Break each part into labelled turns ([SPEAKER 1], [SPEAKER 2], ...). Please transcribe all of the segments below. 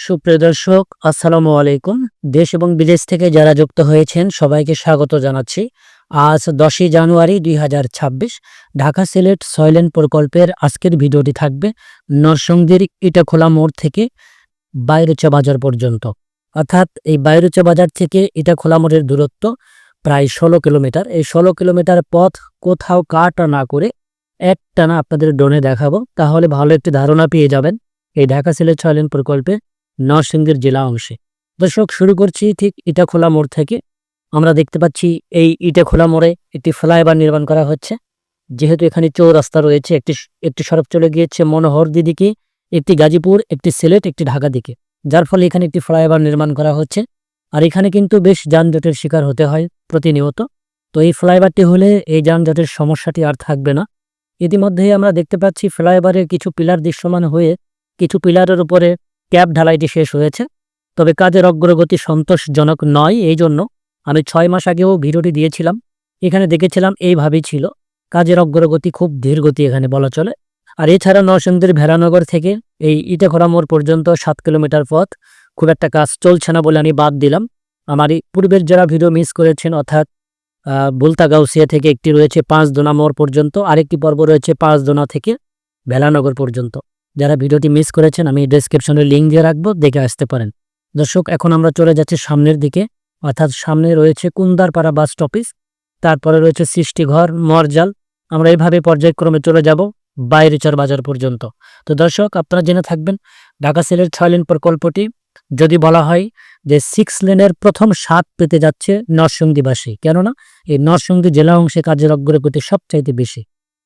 [SPEAKER 1] সুপ্রিয় দর্শক, আসসালামু আলাইকুম। দেশ এবং বিদেশ থেকে যারা যুক্ত হয়েছেন সবাইকে স্বাগত জানাচ্ছি। আজ 10ই জানুয়ারি 2026 ঢাকা সিলেট সয়লেন প্রকল্পের আজকের ভিডিওটি থাকবে নরসিংদীর ইটাখোলা মোড় থেকে বাইরুচা বাজার পর্যন্ত। অর্থাৎ এই বাইরুচা বাজার থেকে ইটাখোলা মোড়ের দূরত্ব প্রায় 16 কিলোমিটার। এই 16 কিলোমিটার পথ কোথাও কাটা না করে একটানা আপনাদের ড্রোনে দেখাবো, তাহলে ভালো একটি ধারণা পেয়ে যাবেন এই ঢাকা সিলেট সয়লেন প্রকল্পে নরসিংদীর জেলা অংশে। দর্শক, শুরু করছি ঠিক ইটাখোলা মোড় থেকে। আমরা দেখতে পাচ্ছি এই ইটাখোলা মোড়ে একটি ফ্লাইওভার নির্মাণ করা হচ্ছে। যেহেতু এখানে চৌরাস্তা রয়েছে, একটি সড়ক চলে গিয়েছে মনোহরদী দিকে, একটি গাজীপুর, একটি সিলেট, একটি ঢাকা দিকে, যার ফলে এখানে একটি ফ্লাইওভার নির্মাণ করা হচ্ছে। আর এখানে কিন্তু বেশ যানজটের শিকার হতে হয় প্রতিনিয়ত। তো এই ফ্লাইওভারটি হলে এই যানজটের সমস্যাটি আর থাকবে না। ইতিমধ্যেই আমরা দেখতে পাচ্ছি ফ্লাইওভারের কিছু পিলার দৃশ্যমান হয়ে কিছু পিলারের উপরে ক্যাপ ঢালাইটি শেষ হয়েছে। তবে কাজের অগ্রগতি সন্তোষজনক নয়। এই জন্য আমি 6 মাস আগেও ভিডিওটি দিয়েছিলাম, এখানে দেখেছিলাম এইভাবেই ছিল। কাজের অগ্রগতি খুব ধীর গতি এখানে বলা চলে। আর এছাড়া নরসিংদীর ভেড়ানগর থেকে এই ইটাখোলা মোড় পর্যন্ত 7 কিলোমিটার পথ, খুব একটা কাজ চলছে না বলে আমি বাদ দিলাম। আমার এই পূর্বের যারা ভিডিও মিস করেছেন, অর্থাৎ বুলতা গাউসিয়া থেকে একটি রয়েছে 5 দোনা মোড় পর্যন্ত, আরেকটি পর্ব রয়েছে 5 দোনা থেকে ভেলানগর পর্যন্ত। যারা ভিডিওটি মিস করেছেন আমি ডেসক্রিপশনে লিঙ্ক দিয়ে রাখবো, দেখে আসতে পারেন। দর্শক, এখন আমরা চলে যাচ্ছি সামনের দিকে। অর্থাৎ সামনে রয়েছে কুন্দারপাড়া বাস স্টপিস, তারপরে রয়েছে সৃষ্টিঘর, মরজাল। আমরা এইভাবে পর্যায়ক্রমে চলে যাব বাইরুচার বাজার পর্যন্ত। তো দর্শক, আপনারা জেনে থাকবেন ঢাকা সিলেট 6 লেন প্রকল্পটি যদি বলা হয় যে 6 লেনের প্রথম স্বাদ পেতে যাচ্ছে নরসিংদীবাসী, কেননা এই নরসিংদী জেলা অংশে কাজের অগ্রগতি সবচাইতে বেশি।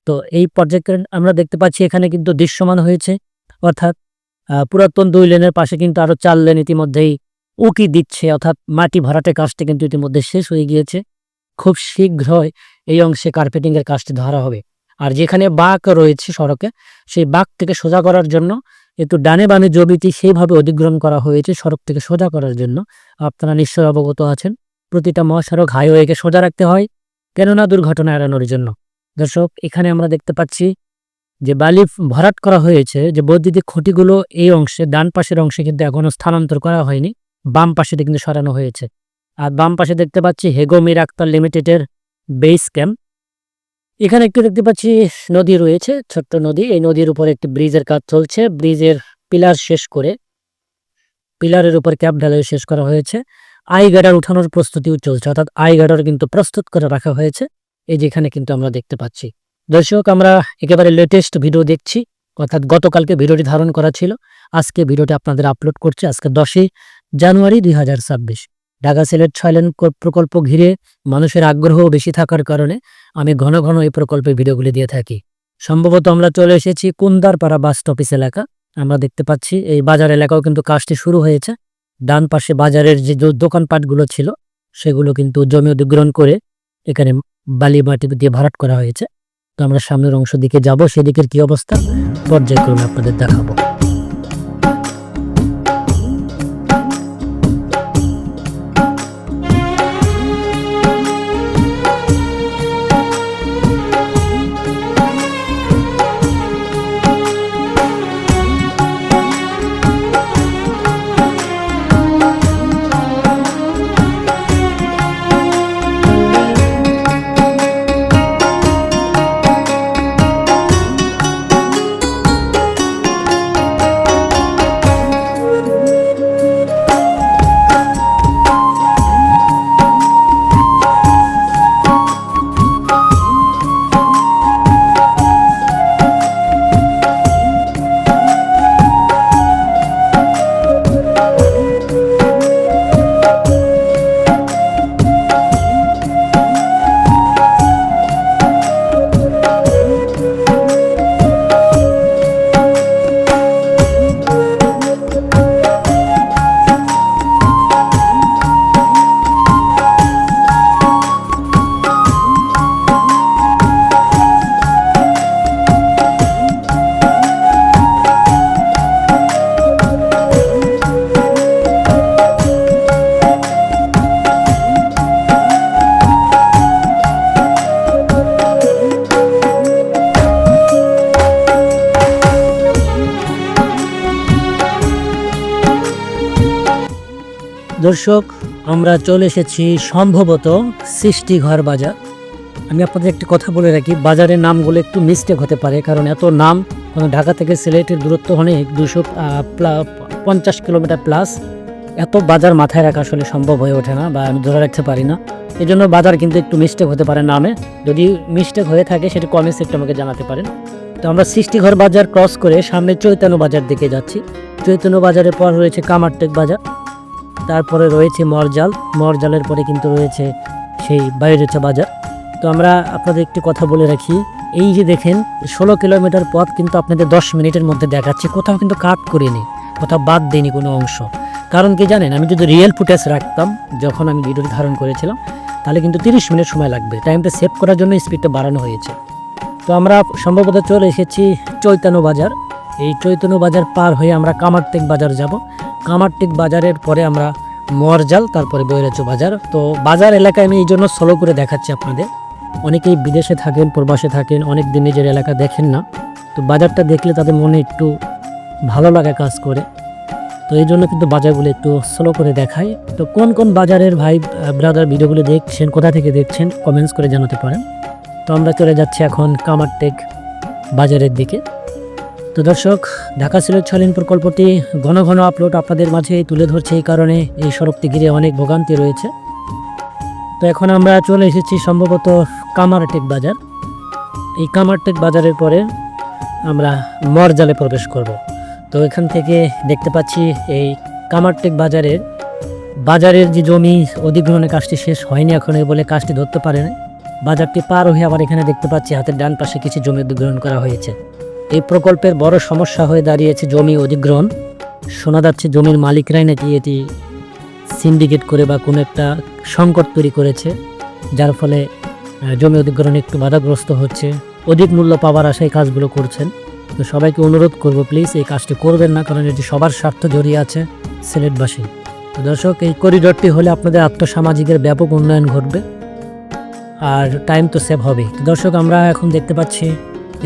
[SPEAKER 1] তো এই পর্যায়ক্রমে আমরা দেখতে পাচ্ছি এখানে কিন্তু দৃশ্যমান হয়েছে, অর্থাৎ পুরাতন 2 লেনের পাশে কিন্তু আরো 4 লেন ইতিমধ্যেই উকি দিচ্ছে, অর্থাৎ মাটি ভরাটের কাজটি কিন্তু ইতিমধ্যে শেষ হয়ে গিয়েছে। খুব শীঘ্রই এই অংশে কার্পেটিং এর কাজটি ধরা হবে। আর যেখানে বাঁক রয়েছে সড়কে, সেই বাঁক থেকে সোজা করার জন্য একটু ডানে বামে জমিটি সেইভাবে অধিগ্রহণ করা হয়েছে সড়ক থেকে সোজা করার জন্য। আপনারা নিশ্চয় অবগত আছেন, প্রতিটা মহাসড়ক হাইওয়েকে সোজা রাখতে হয়, কেননা দুর্ঘটনা এড়ানোর জন্য। দর্শক, এখানে আমরা দেখতে পাচ্ছি যে বালি ভরাট করা হয়েছে, যে বৈদ্যুতিক খুঁটিগুলো এই অংশে ডান পাশের অংশে কিন্তু এখনো স্থানান্তর করা হয়নি, বাম পাশে কিন্তু সরানো হয়েছে। আর বাম পাশে দেখতে পাচ্ছি হেগো মীর আক্তার লিমিটেডের বেস ক্যাম্প। এখানে একটু দেখতে পাচ্ছি নদী রয়েছে, ছোট্ট নদী। এই নদীর উপরে একটি ব্রিজের কাজ চলছে। ব্রিজের পিলার শেষ করে পিলারের উপর ক্যাপ ঢালাই শেষ করা হয়েছে। আই গার্ডার উঠানোর প্রস্তুতিও চলছে, অর্থাৎ আই গার্ডার কিন্তু প্রস্তুত করে রাখা হয়েছে। এই যেখানে কিন্তু আমরা দেখতে পাচ্ছি। দর্শক, আমরা একেবারে লেটেস্ট ভিডিও দেখছি, অর্থাৎ গতকালকে ভিডিওটি ধারণ করা ছিল, আজকে ভিডিওটি আপনাদের আপলোড করছে। আজকে 10ই জানুয়ারি 2026। ঢাকা সিলেট 6 লেন প্রকল্প ঘিরে মানুষের আগ্রহ বেশি থাকার কারণে আমি ঘন ঘন এই প্রকল্পের ভিডিওগুলি দিয়ে থাকি। সম্ভবত আমরা চলে এসেছি কুন্দারপাড়া বাস স্টপিস এলাকা। আমরা দেখতে পাচ্ছি এই বাজার এলাকাও কিন্তু কাজটি শুরু হয়েছে। ডান পাশে বাজারের যে দোকানপাটগুলো ছিল সেগুলো কিন্তু জমি অধিগ্রহণ করে এখানে বালি মাটি দিয়ে ভরাট করা হয়েছে। তো আমরা সামনের অংশ দিকে যাব, সেদিকের কি অবস্থা পর্যায়ক্রমে আপনাদের দেখাবো। দর্শক, আমরা চলে এসেছি সম্ভবত সৃষ্টিঘর বাজার। আমি আপনাদের একটি কথা বলে রাখি, বাজারের নামগুলো একটু মিস্টেক হতে পারে, কারণ এত নাম, কারণ ঢাকা থেকে সিলেটের দূরত্ব অনেক 250 কিলোমিটার প্লাস। এত বাজার মাথায় রাখা আসলে সম্ভব হয়ে ওঠে না, বা আমি ধরে রাখতে পারি না। এই জন্য বাজার কিন্তু একটু মিস্টেক হতে পারে নামে। যদি মিস্টেক হয়ে থাকে সেটা কমেন্টস একটু আমাকে জানাতে পারেন। তো আমরা সৃষ্টিঘর বাজার ক্রস করে সামনে চৈতন্য বাজার দিকে যাচ্ছি। চৈতন্য বাজারের পর রয়েছে কামারটেক বাজার, তারপরে রয়েছে মরজালের পরে কিন্তু রয়েছে সেই বাইরেচা বাজার। তো আমরা আপনাদের একটি কথা বলে রাখি, এই যে দেখেন 16 কিলোমিটার পথ কিন্তু আপনাদের 10 মিনিটের মধ্যে দেখাচ্ছে, কোথাও কিন্তু কাট করিনি, কোথাও বাদ দেয়নি কোনো অংশ। কারণ কি জানেন, আমি যদি রিয়েল ফুটেজ রাখতাম যখন আমি ভিডিওটি ধারণ করেছিলাম, তাহলে কিন্তু 30 মিনিট সময় লাগবে। টাইমটা সেভ করার জন্য স্পিডটা বাড়ানো হয়েছে। তো আমরা সম্ভবত চলে এসেছি চৈতন্য বাজার। এই চৈতন্য বাজার পার হয়ে আমরা কামারটেক বাজার যাব। কামারটেক বাজারের পরে আমরা মরজাল, তারপরে বৈরাচু বাজার। তো বাজার এলাকায় আমি এই জন্য স্লো করে দেখাচ্ছি আপনাদের। অনেকেই বিদেশে থাকেন, প্রবাসে থাকেন, অনেক দিন নিজের এলাকা দেখেন না। তো বাজারটা দেখলে তাদের মনে একটু ভালো লাগা কাজ করে। তো এই জন্য কিন্তু বাজারগুলো একটু স্লো করে দেখাই। তো কোন কোন বাজারের ভাই ব্রাদার ভিডিওগুলো দেখছেন, কোথা থেকে দেখছেন, কমেন্টস করে জানাতে পারেন। তো আমরা চলে যাচ্ছি এখন কামারটেক বাজারের দিকে। তো দর্শক, ঢাকা সিলেট 6 লেন প্রকল্পটি ঘন ঘন আপলোড আপনাদের মাঝে তুলে ধরছে, এই কারণে এই সড়কটি ঘিরে অনেক ভোগান্তি রয়েছে। তো এখন আমরা চলে এসেছি সম্ভবত কামারটেক বাজার। এই কামারটেক বাজারের পরে আমরা মরজালে প্রবেশ করব। তো এখান থেকে দেখতে পাচ্ছি এই কামারটেক বাজারের যে জমি অধিগ্রহণের কাজটি শেষ হয়নি এখনো, বলে কাজটি ধরতে পারে না। বাজারটি পার হয়ে আবার এখানে দেখতে পাচ্ছি হাতের ডান পাশে কিছু জমি অধিগ্রহণ করা হয়েছে। এই প্রকল্পের বড় সমস্যা হয়ে দাঁড়িয়েছে জমি অধিগ্রহণ। শোনা যাচ্ছে জমির মালিকরাই নাকি এটি সিন্ডিকেট করে বা কোনো একটা সংকট তৈরি করেছে, যার ফলে জমি অধিগ্রহণ একটু বাধাগ্রস্ত হচ্ছে। অধিক মূল্য পাওয়ার আশায় কাজগুলো করছেন। তো সবাইকে অনুরোধ করব, প্লিজ এই কাজটি করবেন না, কারণ এটি সবার স্বার্থ জড়িয়ে আছে সিলেটবাসী। তো দর্শক, এই করিডোরটি হলে আপনাদের আর্থসামাজিকের ব্যাপক উন্নয়ন ঘটবে আর টাইম তো সেভ হবে। তো দর্শক, আমরা এখন দেখতে পাচ্ছি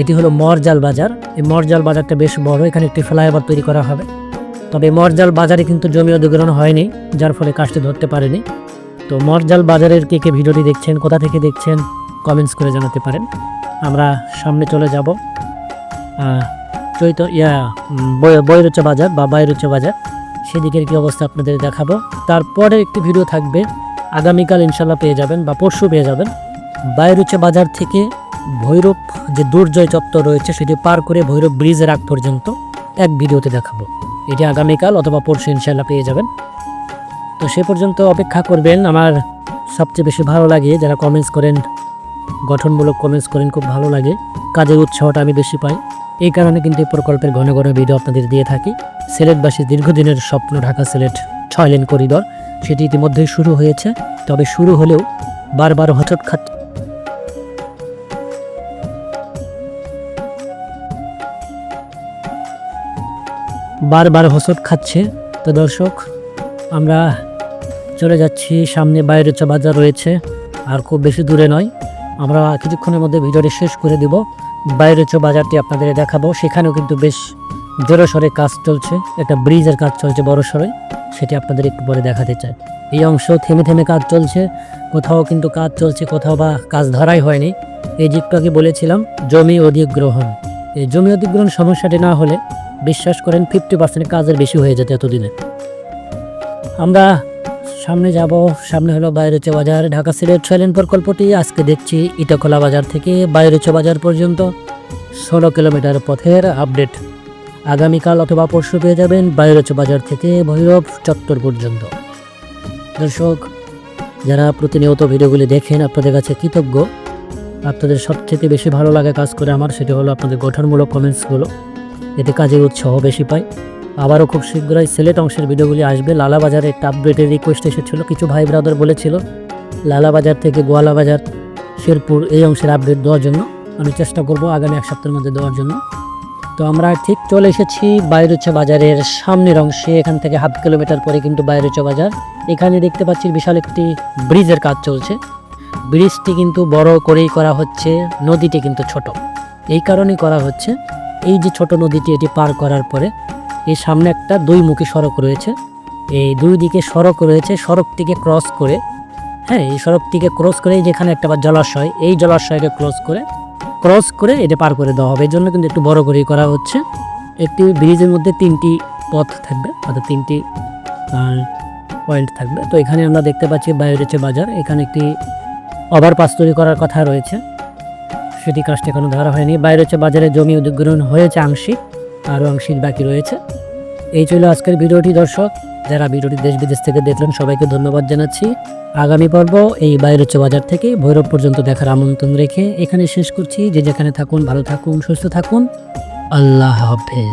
[SPEAKER 1] এটি হলো মরজাল বাজার। এই মরজাল বাজারটা বেশ বড়, এখানে একটি ফ্লাইওভার তৈরি করা হবে। তবে মরজাল বাজারে কিন্তু জমি অধিগ্রহণ হয়নি, যার ফলে কাজটি ধরতে পারেনি। তো মরজাল বাজারের কে কে ভিডিওটি দেখছেন, কোথা থেকে দেখছেন, কমেন্টস করে জানাতে পারেন। আমরা সামনে চলে যাব বৈরুচা বাজার বা বাইরুচা বাজার, সেদিকের কি অবস্থা আপনাদের দেখাবো। তারপরে একটি ভিডিও থাকবে, আগামীকাল ইনশাল্লাহ পেয়ে যাবেন বা পরশু পেয়ে যাবেন। বাইরুচা বাজার থেকে ভৈরব যে দুর্জয় চত্বর রয়েছে সেটি পার করে ভৈরব ব্রিজের আগ পর্যন্ত এক ভিডিওতে দেখাবো। এটি আগামীকাল অথবা পরশু ইনশাল্লাহ পেয়ে যাবেন। তো সে পর্যন্ত অপেক্ষা করবেন। আমার সবচেয়ে বেশি ভালো লাগে যারা কমেন্টস করেন, গঠনমূলক কমেন্টস করেন, খুব ভালো লাগে। কাজের উৎসাহটা আমি বেশি পাই, এই কারণে কিন্তু এই প্রকল্পের ঘন ঘন ভিডিও আপনাদের দিয়ে থাকি। সিলেটবাসীর দীর্ঘদিনের স্বপ্ন ঢাকা সিলেট 6 লেন করিডর, সেটি ইতিমধ্যেই শুরু হয়েছে। তবে শুরু হলেও বারবার হোঁচট খাচ্ছে। তো দর্শক, আমরা চলে যাচ্ছি, সামনে বাইরেচা বাজার রয়েছে, আর খুব বেশি দূরে নয়। আমরা কিছুক্ষণের মধ্যে ভিডিওটি শেষ করে দেব, বাইরেচা বাজারটি আপনাদের দেখাবো। সেখানেও কিন্তু বেশ জোরে সরে কাজ চলছে, একটা ব্রিজের কাজ চলছে বড় সরে, সেটি আপনাদের একটু পরে দেখাতে চাই। এই অংশ থেমে থেমে কাজ চলছে, কোথাও কিন্তু কাজ চলছে, কোথাও বা কাজ ধরাই হয়নি। এই যে একটু আগে বলেছিলাম জমি অধিগ্রহণ, এই জমি অধিগ্রহণ সমস্যাটি না হলে বিশ্বাস করেন 50% কাজের বেশি হয়ে যেত এতদিনে। আমরা সামনে যাব, সামনে হলো বাইরেচা বাজার। ঢাকা সিলেট 6 লেন প্রকল্পটি আজকে দেখছি ইটাখোলা বাজার থেকে বাইরেচা বাজার পর্যন্ত 16 কিলোমিটার পথের আপডেট। আগামীকাল অথবা পরশু পেয়ে যাবেন বাইরেচা বাজার থেকে ভৈরব চত্বর পর্যন্ত। দর্শক, যারা প্রতিনিয়ত ভিডিওগুলি দেখেন, আপনাদের কাছে কৃতজ্ঞ। আপনাদের সবথেকে বেশি ভালো লাগে কাজ করে আমার, সেটা হলো আপনাদের গঠনমূলক কমেন্টসগুলো, এতে কাজের উৎসাহ বেশি পাই। আবারও খুব শীঘ্রই সিলেট অংশের ভিডিওগুলি আসবে। লালা বাজারে একটা আপডেটের রিকোয়েস্ট এসেছিলো, কিছু ভাই ব্রাদার বলেছিল লালা বাজার থেকে গোয়ালা বাজার, শেরপুর এই অংশের আপডেট দেওয়ার জন্য। আমি চেষ্টা করব আগামী 1 সপ্তাহের মধ্যে দেওয়ার জন্য। তো আমরা ঠিক চলে এসেছি বাইরুচা বাজারের সামনের অংশে। এখান থেকে 1/2 কিলোমিটার পরে কিন্তু বাইরুচা বাজার। এখানে দেখতে পাচ্ছি বিশাল একটি ব্রিজের কাজ চলছে। ব্রিজটি কিন্তু বড় করেই করা হচ্ছে, নদীটি কিন্তু ছোট। এই কারণেই করা হচ্ছে, এই যে ছোট নদীটি, এটি পার করার পরে এই সামনে একটা 2 মুখী সড়ক রয়েছে। এই দুই দিকে সড়ক রয়েছে, সড়কটিকে ক্রস করে, হ্যাঁ এই সড়কটিকে ক্রস করে যেখানে একটা জলাশয়, এই জলাশয়কে ক্রস করে এটা পার করে দেওয়া হবে। এই জন্য কিন্তু একটু বড় করেই করা হচ্ছে। একটি ব্রিজের মধ্যে 3টি পথ থাকবে, অর্থাৎ 3টি পয়েন্ট থাকবে। তো এখানে আমরা দেখতে পাচ্ছি বায়োরেচে বাজার, এখানে একটি ওভারপাস তৈরি করার কথা রয়েছে, সেটি কাজটা এখনো ধরা হয়নি। বায়োরেচে বাজারে জমি অধিগ্রহণ হয়েছে আংশিক, আরও আংশিক বাকি রয়েছে। এই ছিল আজকের ভিডিওটি দর্শক, যারা ভিডিওটি দেশ বিদেশ থেকে দেখলেন সবাইকে ধন্যবাদ জানাচ্ছি। আগামী পর্ব এই বায়োরেচে বাজার থেকে ভৈরব পর্যন্ত দেখার আমন্ত্রণ রেখে এখানে শেষ করছি। যে যেখানে থাকুন ভালো থাকুন, সুস্থ থাকুন, আল্লাহ হাফেজ।